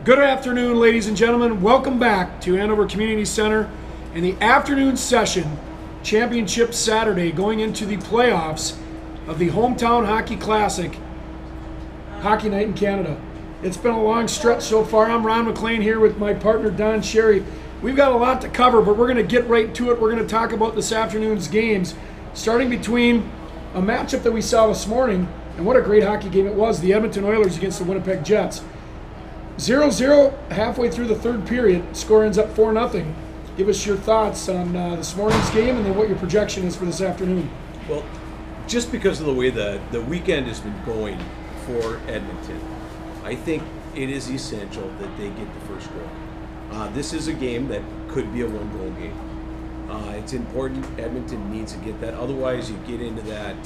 Good afternoon, ladies and gentlemen. Welcome back to Andover Community Center in the afternoon session, Championship Saturday, going into the playoffs of the Hometown Hockey Classic, Hockey Night in Canada. It's been a long stretch so far. I'm Ron McLean here with my partner, Don Sherry. We've got a lot to cover, but we're going to get right to it. We're going to talk about this afternoon's games, starting between a matchup that we saw this morning, and what a great hockey game it was, the Edmonton Oilers against the Winnipeg Jets. 0-0 halfway through the third period. Score ends up 4-0. Give us your thoughts on this morning's game and then what your projection is for this afternoon. Well, just because of the way the weekend has been going for Edmonton, I think it is essential that they get the first goal. This is a game that could be a one-goal game. It's important. Edmonton needs to get that. Otherwise, you get into that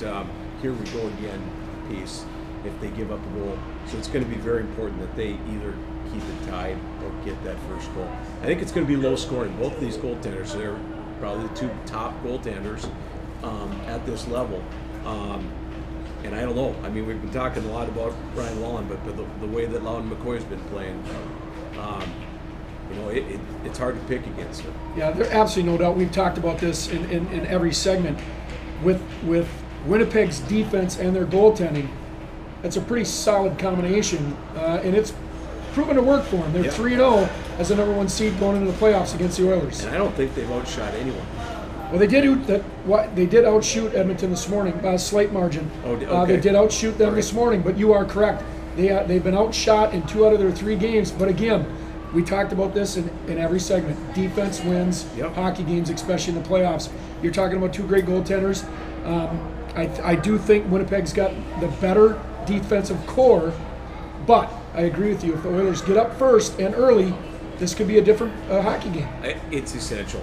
here we go again piece if they give up a goal. So it's going to be very important that they either keep it tied or get that first goal. I think it's going to be low scoring. Both of these goaltenders, they're probably the two top goaltenders at this level. And I don't know. I mean, we've been talking a lot about Ryan Lawin, but the way that Loudon McCoy's been playing, it's hard to pick against him. Yeah, there's absolutely no doubt. We've talked about this in every segment. With Winnipeg's defense and their goaltending, that's a pretty solid combination, and it's proven to work for them. They're 3-0 as the number one seed going into the playoffs against the Oilers. And I don't think they've outshot anyone. Well, they did outshoot Edmonton this morning by a slight margin. Oh, okay. They did outshoot them this morning, but you are correct. They've been outshot in 2 out of their 3 games. But again, we talked about this in every segment. Defense wins hockey games, especially in the playoffs. You're talking about 2 great goaltenders. I do think Winnipeg's got the better defensive core, but I agree with you. If the Oilers get up first and early, this could be a different hockey game. It's essential.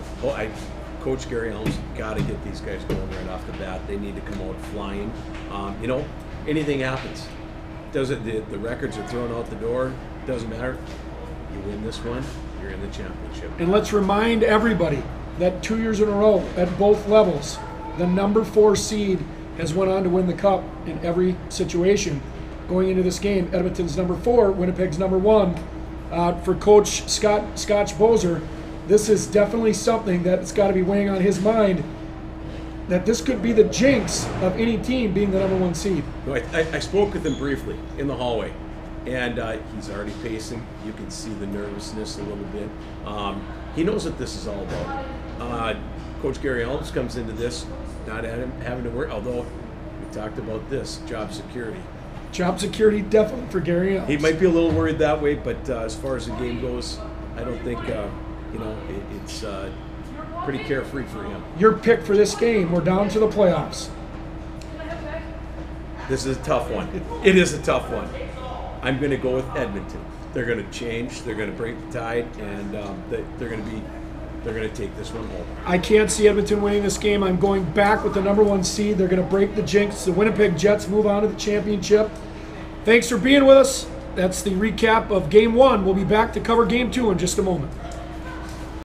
Coach Gary Helms got to get these guys going right off the bat. They need to come out flying. Anything happens. The records are thrown out the door. Doesn't matter. You win this one, you're in the championship. And let's remind everybody that 2 years in a row at both levels, the number 4 seed has went on to win the cup in every situation. Going into this game, Edmonton's number 4, Winnipeg's number 1. For Coach Scotch Bozer, this is definitely something that's got to be weighing on his mind, that this could be the jinx of any team being the number 1 seed. No, I spoke with him briefly in the hallway, and he's already pacing. You can see the nervousness a little bit. He knows what this is all about. Coach Gary Helms comes into this not having to worry, although we talked about this, job security. Job security definitely for Gary Helms. He might be a little worried that way, but as far as the game goes, I don't think, it's pretty carefree for him. Your pick for this game, we're down to the playoffs. This is a tough one. It is a tough one. I'm going to go with Edmonton. They're going to change. They're going to break the tide, and they're going to take this one home. I can't see Edmonton winning this game. I'm going back with the number 1 seed. They're going to break the jinx. The Winnipeg Jets move on to the championship. Thanks for being with us. That's the recap of Game 1. We'll be back to cover Game 2 in just a moment.